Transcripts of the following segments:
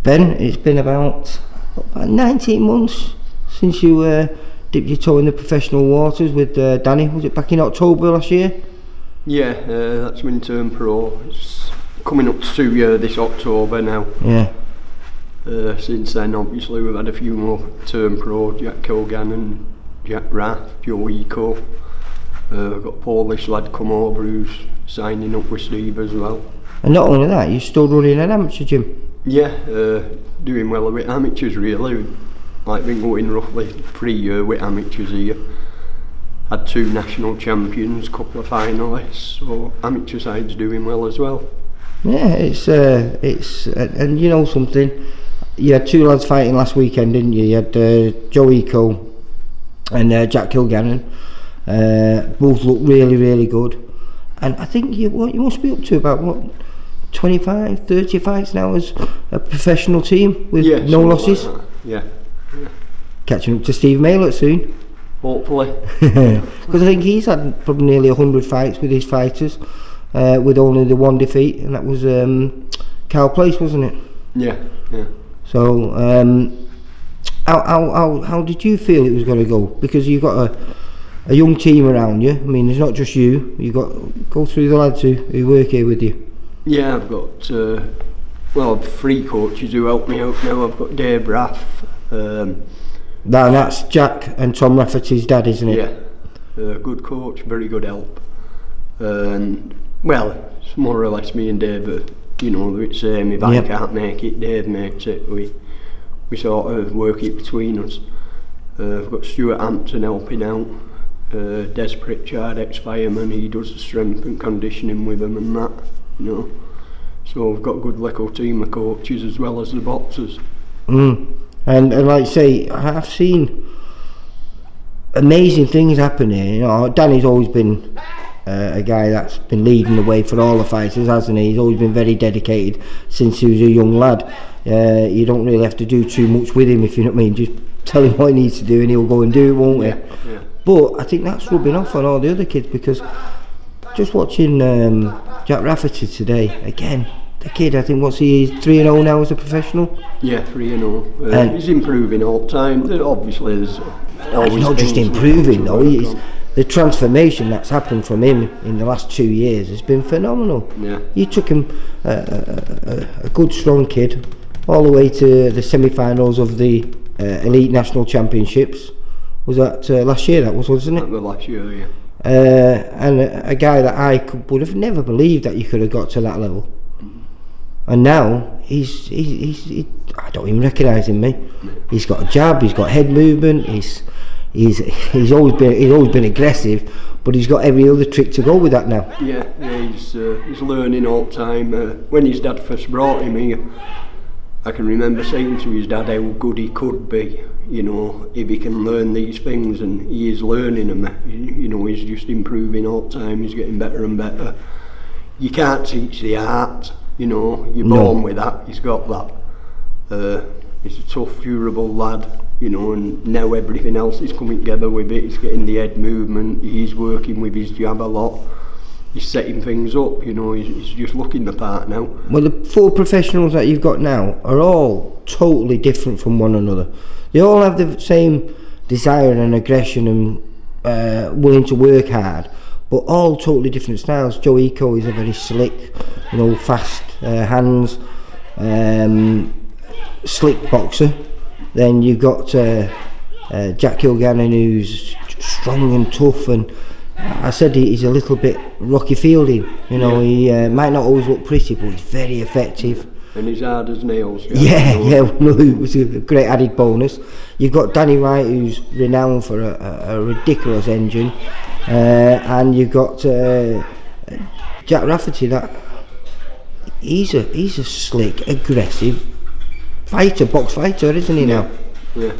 Ben, it's been about 19 months since you dipped your toe in the professional waters with Danny. Was it back in October last year? Yeah, that's when turned pro. It's coming up to 2 years this October now. Yeah. Since then, obviously, we've had a few more turn pro, Jack Kilgannon, Jack Rath, Joe Eco. I've got a Polish lad come over who's signing up with Steve as well. And not only that, you're still running an amateur gym? Yeah, doing well with amateurs really. Like been going roughly 3 years with amateurs here. Had 2 national champions, couple of finalists, so amateur side's doing well as well. Yeah, and you know something, you had 2 lads fighting last weekend, didn't you? You had Joe Eco and Jack Kilgannon. Both look really good, and I think you must be up to about what, 25, 30 fights now as a professional team with no losses. Like yeah. Catching up to Steve Maylett soon. Hopefully. Because I think he's had probably nearly 100 fights with his fighters, with only the 1 defeat, and that was Cow Place, wasn't it? Yeah. So how did you feel it was going to go? Because you've got a young team around you. I mean, it's not just you. You got go through the lads who work here with you. Yeah, I've got 3 coaches who help me out now. I've got Dave Raff. That's Jack and Tom Rafferty's dad, isn't it? Yeah, good coach, very good help. And well, it's more or less me and Dave. It's if I can't make it, Dave makes it. We sort of work it between us. I've got Stuart Hampton helping out. Des Pritchard, ex-fireman, he does the strength and conditioning with them and that, So we've got a good little team of coaches as well as the boxers. And like I say, I've seen amazing things happen here. Danny's always been a guy that's been leading the way for all the fighters, hasn't he? He's always been very dedicated since he was a young lad. You don't really have to do too much with him, if you know what I mean. Just tell him what he needs to do and he'll go and do it, won't he? Yeah. But I think that's rubbing off on all the other kids, because just watching Jack Rafferty today, again, the kid, I think, he's 3-0 now as a professional? Yeah, 3-0. He's improving all the time. Obviously, there's always he's not just improving though, the transformation that's happened from him in the last 2 years has been phenomenal. Yeah. You took him, a good strong kid, all the way to the semi-finals of the Elite National Championships. Was that last year, wasn't it? That was last year, yeah. And a guy that would have never believed that you could have got to that level. And now he's I don't even recognise him, mate. He's got a jab, he's got head movement, he's always been aggressive, but he's got every other trick to go with that now. Yeah, he's learning all the time. When his dad first brought him here, I can remember saying to his dad how good he could be, if he can learn these things, and he is learning them. He's just improving all the time. He's getting better and better. You can't teach the art. You're born with that. He's got that. He's a tough, durable lad, and now everything else is coming together with it. He's getting the head movement, he's working with his jab a lot, he's setting things up, he's just looking the part now. Well, the 4 professionals that you've got now are all totally different from one another. They all have the same desire and aggression and willing to work hard, but all totally different styles. Joe Eco is a very slick, fast hands, slick boxer. Then you've got Jack Kilgannon, who's strong and tough, and I said he's a little bit Rocky Fielding. He might not always look pretty, but he's very effective. And he's hard as nails. Yeah, it was a great added bonus. You've got Danny Wright, who's renowned for a ridiculous engine, and you've got Jack Rafferty. That he's a slick, aggressive box fighter, isn't he now? Yeah.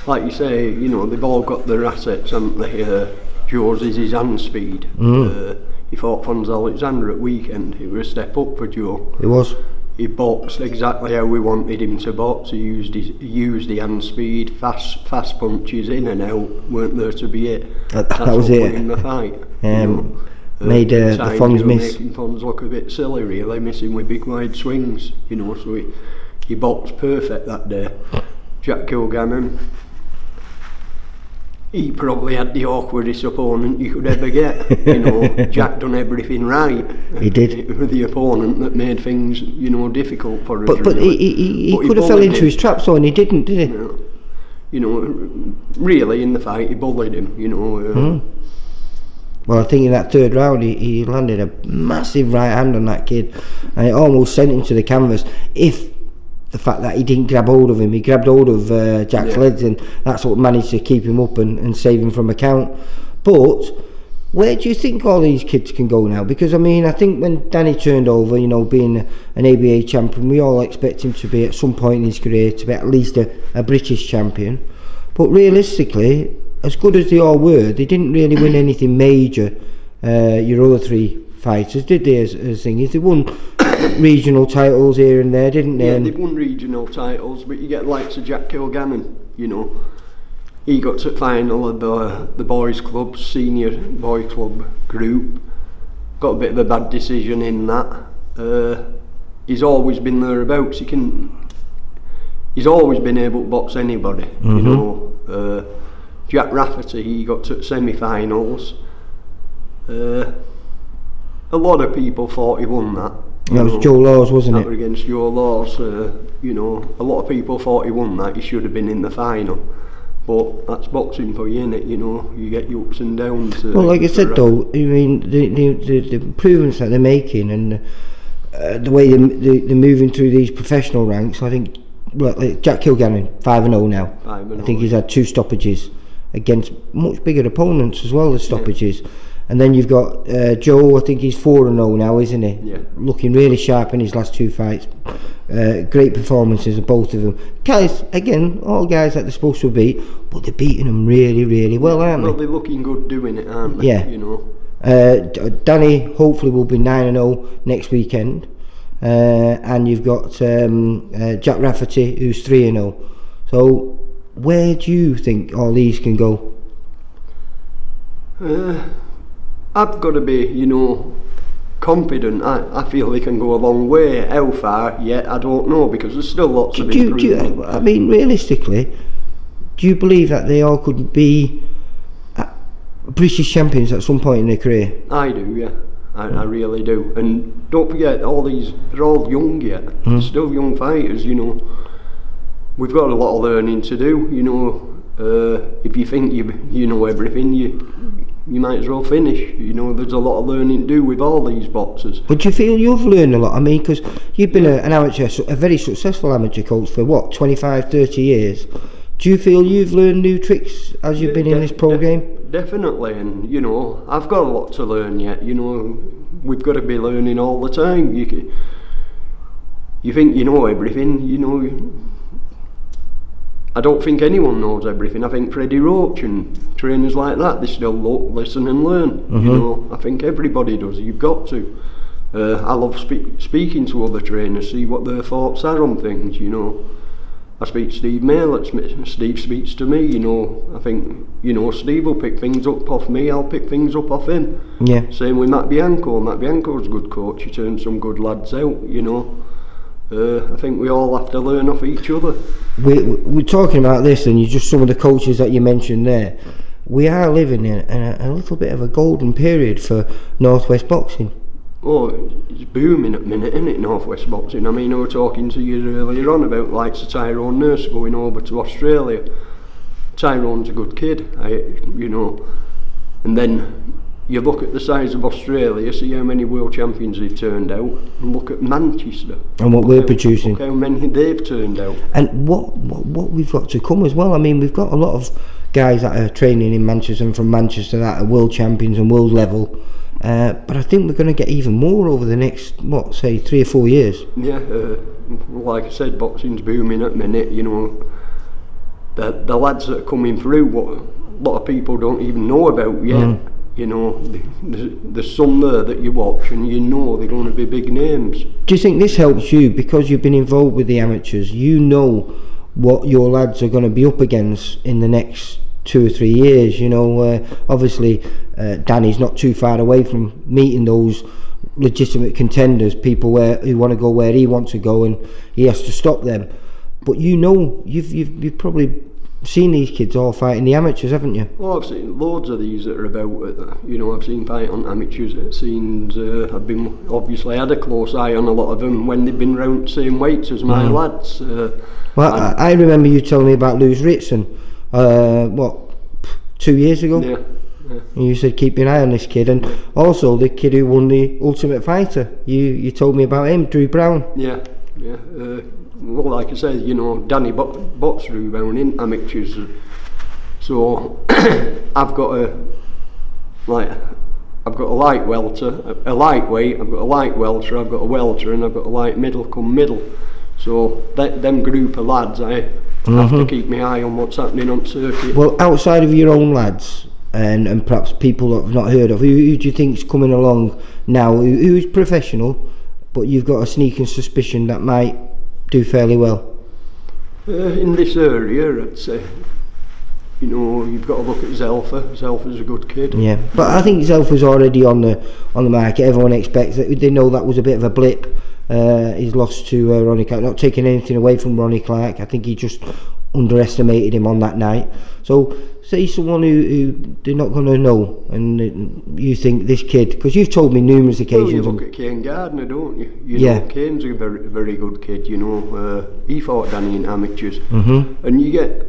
Like you say, they've all got their assets, haven't they? Joe's is his hand speed. He fought Fons Alexander at weekend. It was a step up for Joe. It was. He boxed exactly how we wanted him to box. He used the hand speed, fast punches in and out. Weren't there to be it. That was it. In the fight. made the Fonz miss. Making Fonz look a bit silly, really, missing with big wide swings, you know, so he boxed perfect that day. Jack Kilgannon, he probably had the awkwardest opponent you could ever get. You know, Jack done everything right. He did. It was the opponent that made things, you know, difficult for us. But really. he could have fell into his trap, so, and he didn't, did he? You know, really in the fight he bullied him, you know. Well, I think in that third round he landed a massive right hand on that kid, and it almost sent him to the canvas. If the fact that he didn't grab hold of him, he grabbed hold of Jack's legs, and that's what managed to keep him up and save him from a count. But where do you think all these kids can go now? Because I mean, I think when Danny turned over, you know, being an ABA champion, we all expect him to be at some point in his career to be at least a British champion. But realistically, as good as they all were, they didn't really win anything major. Your other three fighters, did they? As things, they won regional titles here and there, didn't they? Yeah, they've won regional titles, but you get the likes of Jack Kilgannon, you know. He got to the final of the boys' club, senior boy club group. Got a bit of a bad decision in that. He's always been thereabouts. He's always been able to box anybody, you know. Jack Rafferty, he got to semi-finals. A lot of people thought he won that. That was Joe Laws, wasn't it? That was against Joe Laws. You know, a lot of people thought he won that. He should have been in the final. But that's boxing for you, innit? You know, you get your ups and downs. Well, like I said though, I mean, the improvements that they're making and the way they're moving through these professional ranks, I think, like Jack Kilgannon, 5-0 now. 5-0. I think he's had 2 stoppages against much bigger opponents as well as stoppages. And then you've got Joe, I think he's 4-0 now, isn't he? Yeah. Looking really sharp in his last 2 fights. Great performances of both of them. Guys, again, all guys that they're supposed to beat, but they're beating them really, really well, aren't they? Well, they're looking good doing it, aren't they? Yeah. You know. Danny hopefully will be 9-0 next weekend. And you've got Jack Rafferty, who's 3-0. So, where do you think all these can go? I've got to be, you know, confident. I feel they can go a long way. How far yet, I don't know, because there's still lots of improvement. I mean, realistically, do you believe that they all could be British champions at some point in their career? I do, yeah. I really do. And don't forget, all these, they're all young yet. They're still young fighters, you know. We've got a lot of learning to do, you know. If you think you know everything, you might as well finish. You know, there's a lot of learning to do with all these boxers. But do you feel you've learned a lot? I mean, because you've been an amateur, a very successful amateur coach for what, 25, 30 years. Do you feel you've learned new tricks as you've been in this pro game? Definitely, and you know, I've got a lot to learn yet. You know, we've got to be learning all the time. You think you know everything, you know. I don't think anyone knows everything. I think Freddie Roach and trainers like that, they still listen and learn. You know, I think everybody does. You've got to. I love speaking to other trainers, see what their thoughts are on things. You know, I speak to Steve Mail, Steve speaks to me. You know, I think, you know, Steve will pick things up off me. I'll pick things up off him. Yeah. Same with Matt Bianco. Matt Bianco's a good coach. He turns some good lads out. You know. I think we all have to learn off each other. We're talking about this, and just some of the coaches that you mentioned there. We are living in a little bit of a golden period for Northwest boxing. Oh, it's booming at the minute, isn't it, Northwest boxing? I mean, I was talking to you earlier on about likes of Tyrone Nurse going over to Australia. Tyrone's a good kid, you know. And then you look at the size of Australia, see how many world champions they've turned out, and look at Manchester. And what we're producing. Look how many they've turned out. And what we've got to come as well. I mean, we've got a lot of guys that are training in Manchester and from Manchester that are world champions and world level. But I think we're going to get even more over the next, what, say 3 or 4 years. Yeah, like I said, boxing's booming at the minute, you know. The lads that are coming through, what a lot of people don't even know about yet. You know, there's some there that you watch and you know they're going to be big names. Do you think this helps you, because you've been involved with the amateurs, you know what your lads are going to be up against in the next 2 or 3 years. You know, obviously Danny's not too far away from meeting those legitimate contenders, people who want to go where he wants to go, and he has to stop them. But you know, you've probably seen these kids all fight in the amateurs, haven't you? Well, I've seen loads of these that are about. You know, I've seen fight on amateurs. It seems I've been obviously had a close eye on a lot of them when they've been round the same weights as my lads. Well, I remember you telling me about Lewis Ritson, what, 2 years ago? Yeah. And you said keep an eye on this kid, and also the kid who won the Ultimate Fighter. You told me about him, Drew Brown. Yeah. Well, like I said, you know, Danny bots Drew Brown in amateurs, so I've got a light welter, a lightweight, I've got a light welter, I've got a welter, and I've got a light middle come middle. So them group of lads, I have to keep my eye on what's happening on circuit. Well, outside of your own lads, and perhaps people that I've not heard of, who do you think's coming along now, who's professional, but you've got a sneaking suspicion that might do fairly well? In this area, I'd say, you know, you've got to look at Zelfa. Zelfa's a good kid. Yeah, but I think Zelfa's already on the market. Everyone expects that. They know that was a bit of a blip. He's lost to Ronnie Clark. Not taking anything away from Ronnie Clark. I think he just underestimated him on that night. So say someone who they're not going to know, and you think this kid, because you've told me numerous occasions. Well, you look at Kane Gardner, don't you? You know, Kane's a very, very good kid. You know, he fought Danny in amateurs, and you get,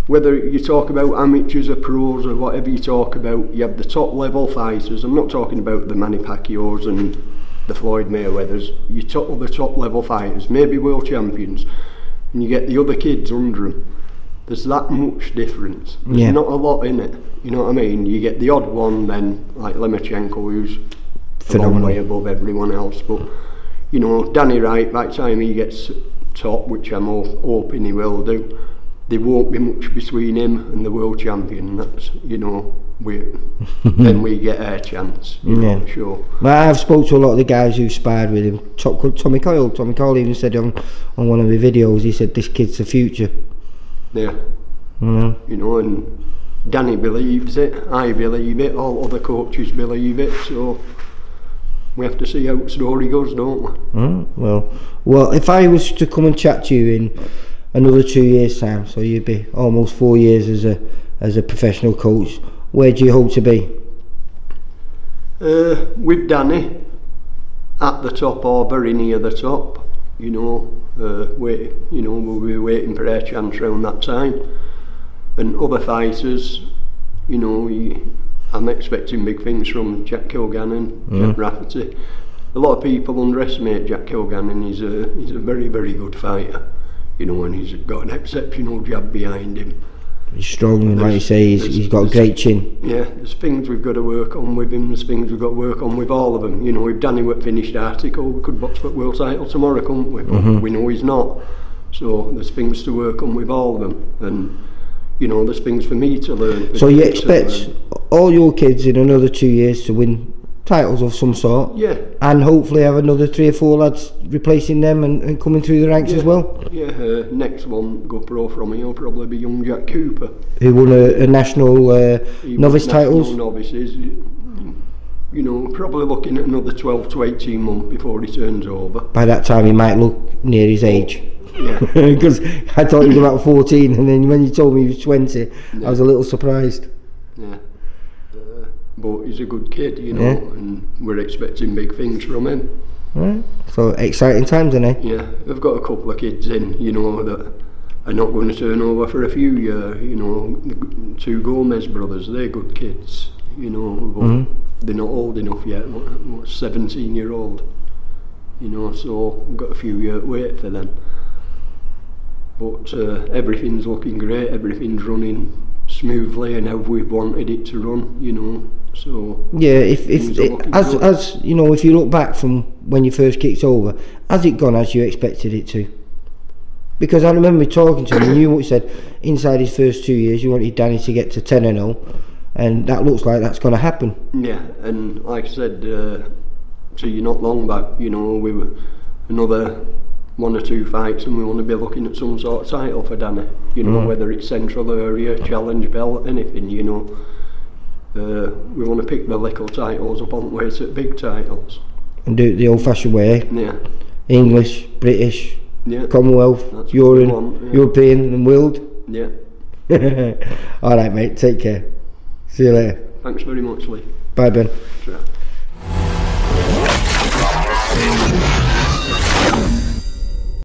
whether you talk about amateurs or pros or whatever you talk about, you have the top level fighters. I'm not talking about the Manny Pacquiaos and the Floyd Mayweathers. You top the top level fighters, maybe world champions, and you get the other kids under them. There's that much difference. There's not a lot in it. You know what I mean? You get the odd one then, like Lemachenko, who's a long way above everyone else. But you know, Danny Wright, by the time he gets top, which I'm hoping he will do, there won't be much between him and the world champion. That's, you know, then we get our chance. You know, sure. Well, I've spoke to a lot of the guys who sparred with him. Tommy Coyle even said on one of the videos, he said this kid's the future. Yeah. You know, and Danny believes it, I believe it, all other coaches believe it, so we have to see how the story goes, don't we? Well, if I was to come and chat to you in another 2 years' time, so you'd be almost 4 years as a professional coach, where do you hope to be? With Danny, at the top or very near the top. You know, we'll be waiting for our chance around that time. And other fighters, you know, I'm expecting big things from Jack Kilgannon, Jack Rafferty. A lot of people underestimate Jack Kilgannon. He's a very, very good fighter, you know, and he's got an exceptional jab behind him. He's strong, and like you say, he's got a great chin. Yeah, there's things we've got to work on with him, there's things we've got to work on with all of them. You know, if Danny were finished article, we could box for world title tomorrow, couldn't we? But we know he's not. So there's things to work on with all of them. And, you know, there's things for me to learn. So you expect all your kids in another 2 years to win titles of some sort? Yeah. And hopefully have another 3 or 4 lads replacing them and coming through the ranks as well? Yeah, next one go pro from me will probably be young Jack Cooper. Who won a national novice titles? Novices. You know, probably looking at another 12 to 18 months before he turns over. By that time he might look near his age. Yeah. Because I thought he was about 14, and then when you told me he was 20, I was a little surprised. Yeah. But he's a good kid, you know, and we're expecting big things from him. Right. So exciting times, isn't it? Yeah, we've got a couple of kids in, you know, that are not going to turn over for a few years. You know, the 2 Gomez brothers, they're good kids, you know, but they're not old enough yet. What 17-year-old, you know, so we've got a few years to wait for them. But everything's looking great, everything's running smoothly and how we've wanted it to run, you know. So yeah, if you know, if you look back from when you first kicked over, has it gone as you expected it to? Because I remember talking to him, and you said inside his first 2 years you wanted Danny to get to 10-0, and that looks like that's going to happen. Yeah, and like I said to you not long back, you know, we were another 1 or 2 fights, and we want to be looking at some sort of title for Danny. You know, whether it's Central Area, Challenge Belt, anything. You know, we want to pick the little titles up on way to big titles. And do it the old-fashioned way. Yeah. English, British, yeah. Commonwealth, European, and world. Yeah. All right, mate. Take care. See you later. Thanks very much, Lee. Bye, Ben. Sure.